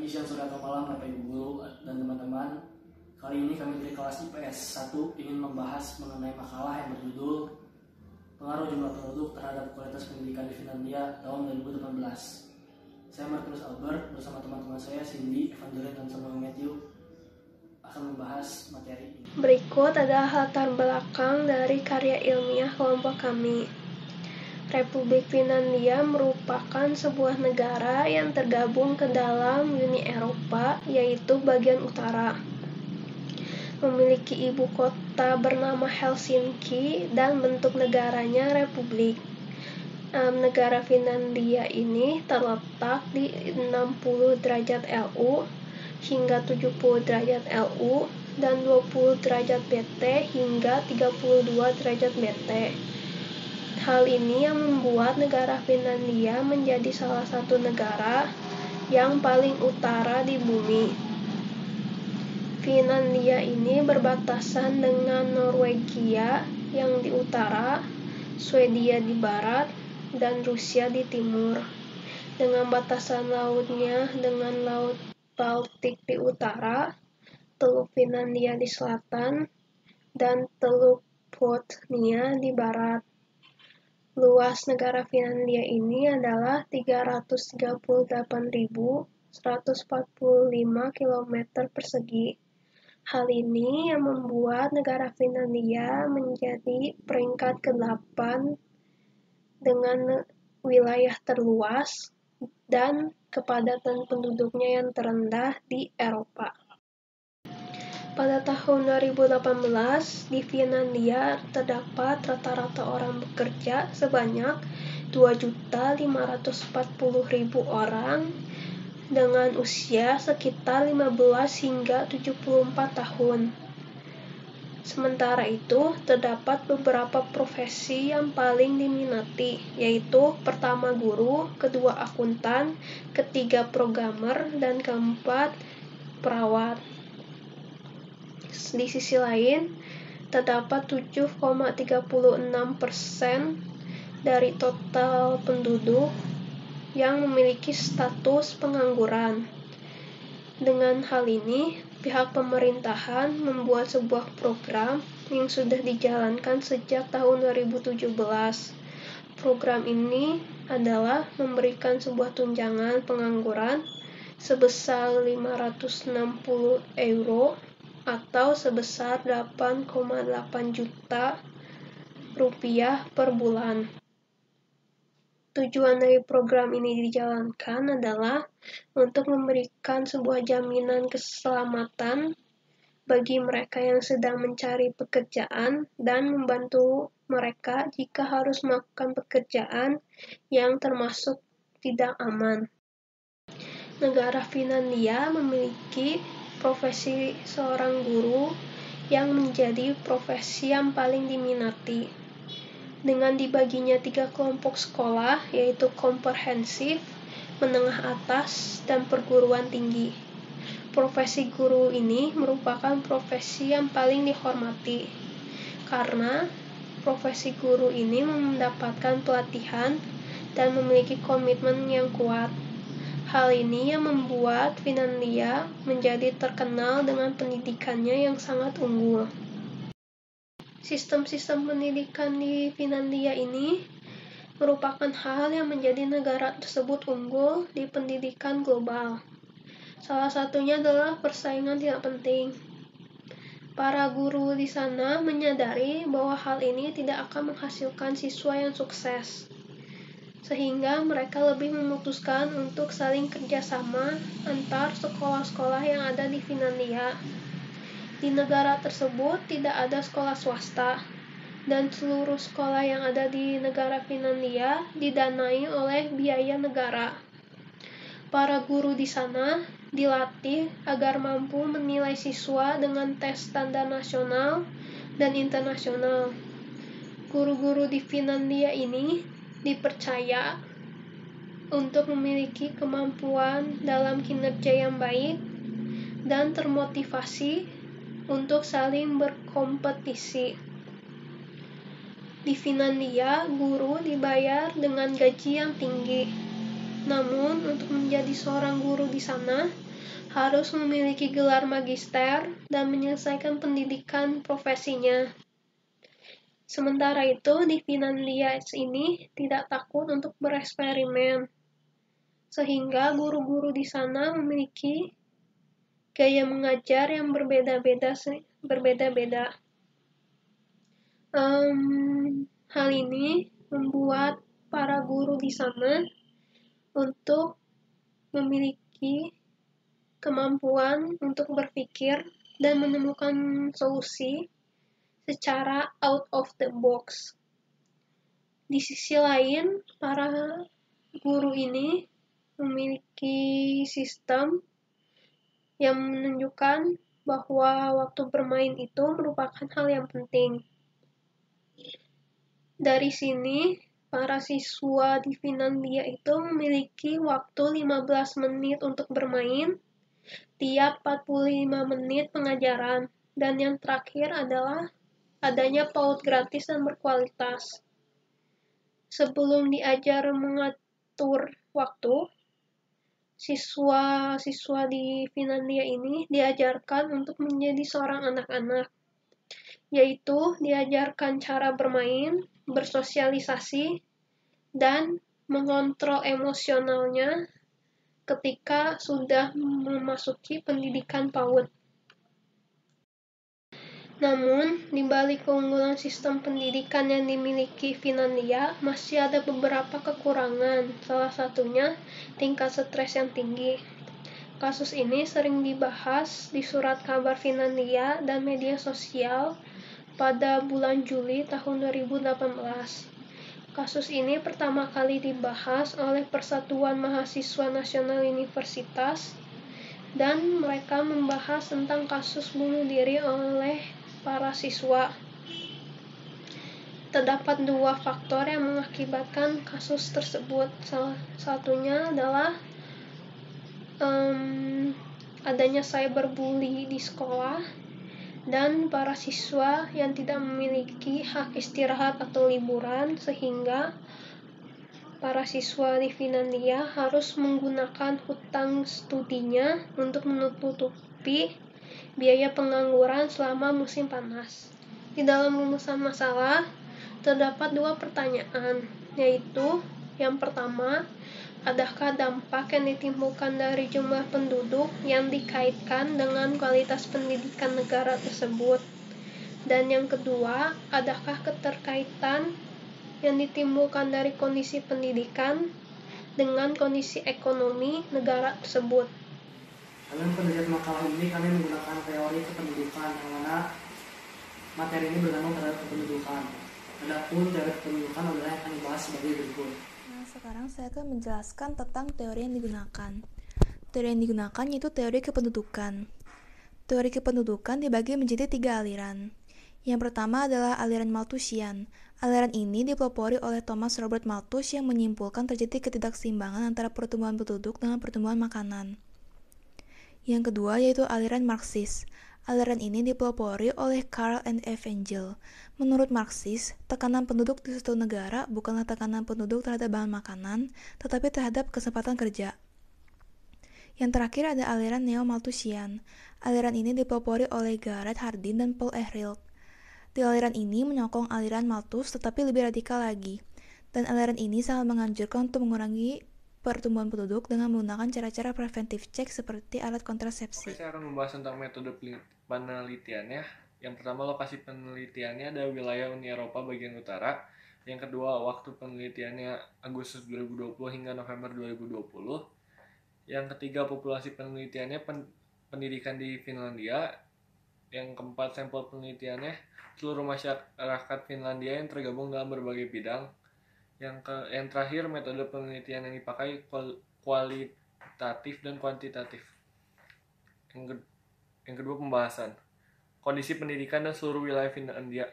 siang, sore, atau malam Bapak Ibu Guru dan teman-teman. Kali ini kami dari kelas IPS 1 ingin membahas mengenai makalah yang berjudul Pengaruh Jumlah Penduduk Terhadap Kualitas Pendidikan di Finlandia tahun 2018. Saya Martinus Albert bersama teman-teman saya Cindy, Evangeline, dan Samuel Matthew akan membahas materi ini. Berikut adalah latar belakang dari karya ilmiah kelompok kami. Republik Finlandia merupakan sebuah negara yang tergabung ke dalam Uni Eropa, yaitu bagian utara. Memiliki ibu kota bernama Helsinki dan bentuk negaranya republik. Negara Finlandia ini terletak di 60 derajat LU hingga 70 derajat LU dan 20 derajat BT hingga 32 derajat BT. Hal ini yang membuat negara Finlandia menjadi salah satu negara yang paling utara di bumi. Finlandia ini berbatasan dengan Norwegia yang di utara, Swedia di barat, dan Rusia di timur. Dengan batasan lautnya dengan Laut Baltik di utara, Teluk Finlandia di selatan, dan Teluk Botnia di barat. Luas negara Finlandia ini adalah 338.145 km persegi. Hal ini yang membuat negara Finlandia menjadi peringkat ke-8 dengan wilayah terluas dan kepadatan penduduknya yang terendah di Eropa. Pada tahun 2018, di Finlandia terdapat rata-rata orang bekerja sebanyak 2.540.000 orang dengan usia sekitar 15 hingga 74 tahun. Sementara itu, terdapat beberapa profesi yang paling diminati, yaitu pertama guru, kedua akuntan, ketiga programmer, dan keempat perawat. Di sisi lain, terdapat 7,36% dari total penduduk yang memiliki status pengangguran. Dengan hal ini, pihak pemerintahan membuat sebuah program yang sudah dijalankan sejak tahun 2017. Program ini adalah memberikan sebuah tunjangan pengangguran sebesar 560 euro atau sebesar 8,8 juta rupiah per bulan. Tujuan dari program ini dijalankan adalah untuk memberikan sebuah jaminan keselamatan bagi mereka yang sedang mencari pekerjaan dan membantu mereka jika harus melakukan pekerjaan yang termasuk tidak aman. Negara Finlandia memiliki profesi seorang guru yang menjadi profesi yang paling diminati. Dengan dibaginya 3 kelompok sekolah, yaitu komprehensif, menengah atas, dan perguruan tinggi. Profesi guru ini merupakan profesi yang paling dihormati, karena profesi guru ini mendapatkan pelatihan dan memiliki komitmen yang kuat. Hal ini yang membuat Finlandia menjadi terkenal dengan pendidikannya yang sangat unggul. Sistem-sistem pendidikan di Finlandia ini merupakan hal yang menjadi negara tersebut unggul di pendidikan global. Salah satunya adalah persaingan tidak penting. Para guru di sana menyadari bahwa hal ini tidak akan menghasilkan siswa yang sukses, sehingga mereka lebih memutuskan untuk saling kerjasama antar sekolah-sekolah yang ada di Finlandia. Di negara tersebut tidak ada sekolah swasta, dan seluruh sekolah yang ada di negara Finlandia didanai oleh biaya negara. Para guru di sana dilatih agar mampu menilai siswa dengan tes standar nasional dan internasional. Guru-guru di Finlandia ini dipercaya untuk memiliki kemampuan dalam kinerja yang baik dan termotivasi untuk saling berkompetisi. Di Finlandia, guru dibayar dengan gaji yang tinggi. Namun, untuk menjadi seorang guru di sana, harus memiliki gelar magister dan menyelesaikan pendidikan profesinya. Sementara itu, di Finlandia ini tidak takut untuk bereksperimen, sehingga guru-guru di sana memiliki gaya mengajar yang berbeda-beda. Hal ini membuat para guru di sana untuk memiliki kemampuan untuk berpikir dan menemukan solusi secara out of the box. Di sisi lain, para guru ini memiliki sistem yang menunjukkan bahwa waktu bermain itu merupakan hal yang penting. Dari sini, para siswa di Finlandia itu memiliki waktu 15 menit untuk bermain tiap 45 menit pengajaran, dan yang terakhir adalah adanya PAUD gratis dan berkualitas. Sebelum diajar mengatur waktu, siswa-siswa di Finlandia ini diajarkan untuk menjadi seorang anak-anak, yaitu diajarkan cara bermain, bersosialisasi, dan mengontrol emosionalnya ketika sudah memasuki pendidikan PAUD. Namun, di balik keunggulan sistem pendidikan yang dimiliki Finlandia, masih ada beberapa kekurangan, salah satunya tingkat stres yang tinggi. Kasus ini sering dibahas di surat kabar Finlandia dan media sosial pada bulan Juli tahun 2018. Kasus ini pertama kali dibahas oleh Persatuan Mahasiswa Nasional Universitas, dan mereka membahas tentang kasus bunuh diri oleh para siswa. Terdapat dua faktor yang mengakibatkan kasus tersebut. Salah satunya adalah adanya cyberbully di sekolah dan para siswa yang tidak memiliki hak istirahat atau liburan, sehingga para siswa di Finlandia harus menggunakan hutang studinya untuk menutupi biaya pengangguran selama musim panas. Di dalam rumusan masalah, terdapat dua pertanyaan, yaitu yang pertama, adakah dampak yang ditimbulkan dari jumlah penduduk yang dikaitkan dengan kualitas pendidikan negara tersebut? Dan yang kedua, adakah keterkaitan yang ditimbulkan dari kondisi pendidikan dengan kondisi ekonomi negara tersebut? Dalam penelitian makalah ini kami menggunakan teori kependudukan, yang mana materi ini bergantung terhadap kependudukan. Adapun teori kependudukan adalah yang akan dibahas sebagai berikut. Nah, sekarang saya akan menjelaskan tentang teori yang digunakan. Teori yang digunakan yaitu teori kependudukan. Teori kependudukan dibagi menjadi 3 aliran. Yang pertama adalah aliran Malthusian. Aliran ini dipelopori oleh Thomas Robert Malthus yang menyimpulkan terjadi ketidakseimbangan antara pertumbuhan penduduk dengan pertumbuhan makanan. Yang kedua yaitu aliran Marxis. Aliran ini dipelopori oleh Karl and Evangel. Menurut Marxis, tekanan penduduk di suatu negara bukanlah tekanan penduduk terhadap bahan makanan, tetapi terhadap kesempatan kerja. Yang terakhir ada aliran Neo-Malthusian. Aliran ini dipelopori oleh Garrett Hardin dan Paul Ehrlich. Di aliran ini menyokong aliran Malthus tetapi lebih radikal lagi. Dan aliran ini sangat menganjurkan untuk mengurangi pertumbuhan penduduk dengan menggunakan cara-cara preventif cek seperti alat kontrasepsi. Oke, saya akan membahas tentang metode penelitiannya. Yang pertama, lokasi penelitiannya ada wilayah Uni Eropa bagian utara. Yang kedua, waktu penelitiannya Agustus 2020 hingga November 2020. Yang ketiga, populasi penelitiannya pendidikan di Finlandia. Yang keempat, sampel penelitiannya seluruh masyarakat Finlandia yang tergabung dalam berbagai bidang. Yang terakhir, metode penelitian yang dipakai kualitatif dan kuantitatif. Yang kedua, pembahasan kondisi pendidikan dan seluruh wilayah Finlandia.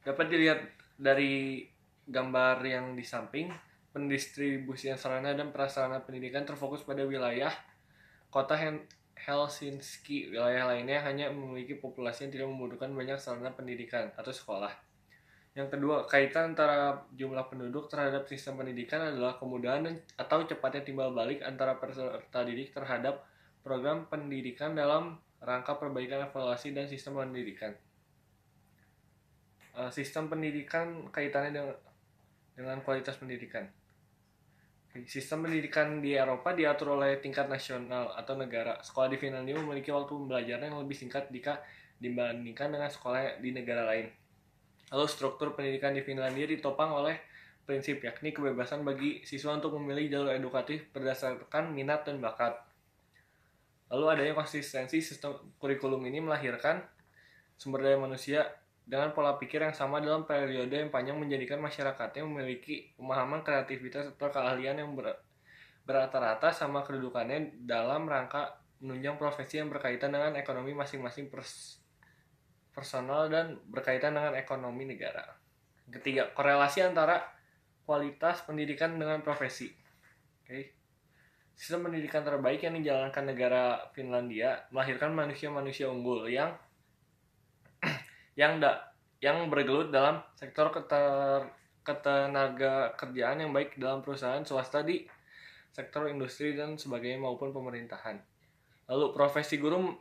Dapat dilihat dari gambar yang di samping, pendistribusian sarana dan prasarana pendidikan terfokus pada wilayah kota Helsinki. Wilayah lainnya hanya memiliki populasi yang tidak membutuhkan banyak sarana pendidikan atau sekolah. Yang kedua, kaitan antara jumlah penduduk terhadap sistem pendidikan adalah kemudahan atau cepatnya timbal balik antara peserta didik terhadap program pendidikan dalam rangka perbaikan evaluasi dan sistem pendidikan. Sistem pendidikan kaitannya dengan kualitas pendidikan. Sistem pendidikan di Eropa diatur oleh tingkat nasional atau negara. Sekolah di Finlandia memiliki waktu pembelajaran yang lebih singkat jika dibandingkan dengan sekolah di negara lain. Lalu struktur pendidikan di Finlandia ditopang oleh prinsip yakni kebebasan bagi siswa untuk memilih jalur edukatif berdasarkan minat dan bakat. Lalu adanya konsistensi sistem kurikulum ini melahirkan sumber daya manusia dengan pola pikir yang sama dalam periode yang panjang menjadikan masyarakatnya memiliki pemahaman, kreativitas, atau keahlian yang berrata-rata sama kedudukannya dalam rangka menunjang profesi yang berkaitan dengan ekonomi masing-masing personal dan berkaitan dengan ekonomi negara. Ketiga, korelasi antara kualitas pendidikan dengan profesi. Sistem pendidikan terbaik yang dijalankan negara Finlandia melahirkan manusia-manusia unggul yang bergelut dalam sektor ketenaga kerjaan yang baik dalam perusahaan swasta di sektor industri dan sebagainya maupun pemerintahan. Lalu profesi guru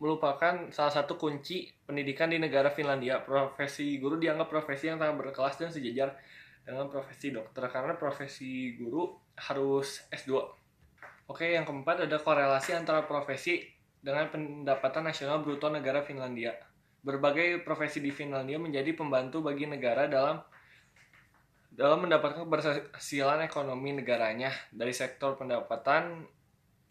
merupakan salah satu kunci pendidikan di negara Finlandia. Profesi guru dianggap profesi yang sangat berkelas dan sejajar dengan profesi dokter karena profesi guru harus S2. Oke, yang keempat ada korelasi antara profesi dengan pendapatan nasional bruto negara Finlandia. Berbagai profesi di Finlandia menjadi pembantu bagi negara dalam mendapatkan keberhasilan ekonomi negaranya dari sektor pendapatan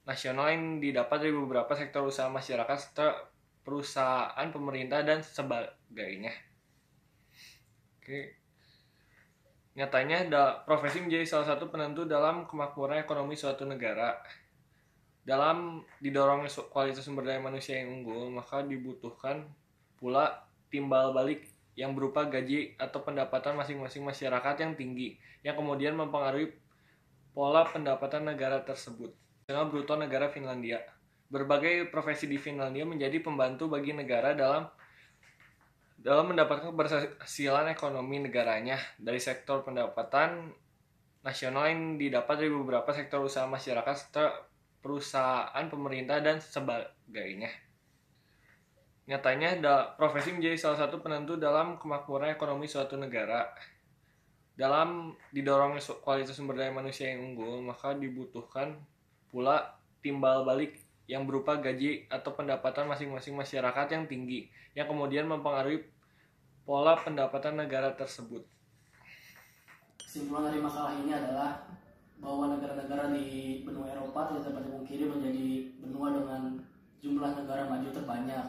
nasional yang didapat dari beberapa sektor usaha masyarakat serta perusahaan pemerintah dan sebagainya. Nyatanya profesi menjadi salah satu penentu dalam kemakmuran ekonomi suatu negara. Dalam didorongnya kualitas sumber daya manusia yang unggul, maka dibutuhkan pula timbal balik yang berupa gaji atau pendapatan masing-masing masyarakat yang tinggi, yang kemudian mempengaruhi pola pendapatan negara tersebut. Nasional bruto negara Finlandia. Berbagai profesi di Finlandia menjadi pembantu bagi negara dalam mendapatkan keberhasilan ekonomi negaranya dari sektor pendapatan nasional yang didapat dari beberapa sektor usaha masyarakat serta perusahaan pemerintah dan sebagainya. Nyatanya profesi menjadi salah satu penentu dalam kemakmuran ekonomi suatu negara. Dalam didorongnya kualitas sumber daya manusia yang unggul, maka dibutuhkan pula timbal balik yang berupa gaji atau pendapatan masing-masing masyarakat yang tinggi, yang kemudian mempengaruhi pola pendapatan negara tersebut. Kesimpulan dari makalah ini adalah bahwa negara-negara di benua Eropa tidak dapat dipungkiri menjadi benua dengan jumlah negara maju terbanyak.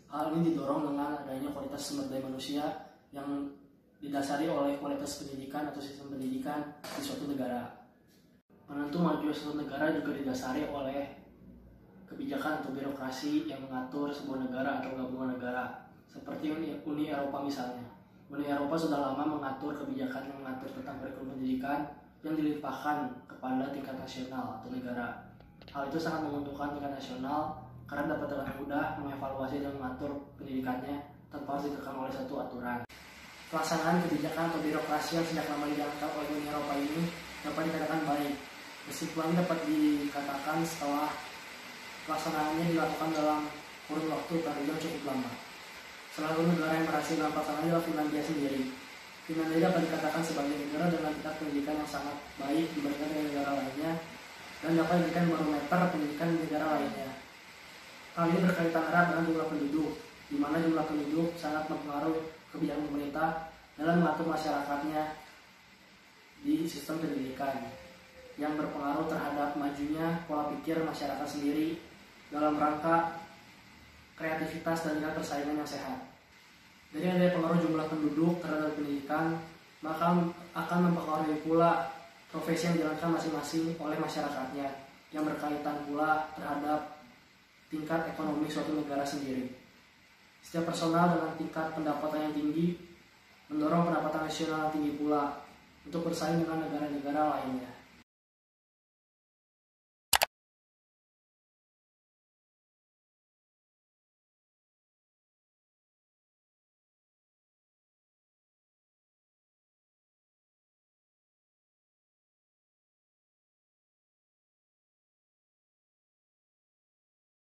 Hal ini didorong dengan adanya kualitas sumber daya manusia yang didasari oleh kualitas pendidikan atau sistem pendidikan di suatu negara. Penentu maju suatu negara juga didasari oleh kebijakan atau birokrasi yang mengatur sebuah negara atau gabungan negara, seperti Uni Eropa misalnya. Uni Eropa sudah lama mengatur kebijakan yang mengatur tentang kurikulum pendidikan yang dilimpahkan kepada tingkat nasional atau negara. Hal itu sangat menguntungkan tingkat nasional karena dapat dengan mudah mengevaluasi dan mengatur pendidikannya tanpa harus dikekang oleh satu aturan. Pelaksanaan kebijakan atau birokrasi yang sejak lama dijalankan oleh Uni Eropa ini dapat dikatakan baik, meskipun dapat dikatakan setelah pelaksanaannya dilakukan dalam kurun waktu periode yang cukup lama. Salah satu negara yang berhasil dalam pelaksanaan adalah Finlandia sendiri. Finlandia dapat dikatakan sebagai negara dengan tingkat pendidikan yang sangat baik dibandingkan dengan negara lainnya dan dapat dijadikan barometer pendidikan di negara lainnya. Hal ini berkaitan erat dengan jumlah penduduk, di mana jumlah penduduk sangat mempengaruhi kebijakan pemerintah dalam mengatur masyarakatnya di sistem pendidikan yang berpengaruh terhadap majunya pola pikir masyarakat sendiri dalam rangka kreativitas dan tingkat persaingan yang sehat. Dari adanya pengaruh jumlah penduduk terhadap pendidikan, maka akan mempengaruhi pula profesi yang dijalankan masing-masing oleh masyarakatnya yang berkaitan pula terhadap tingkat ekonomi suatu negara sendiri. Setiap personal dengan tingkat pendapatan yang tinggi mendorong pendapatan nasional yang tinggi pula untuk bersaing dengan negara-negara lainnya.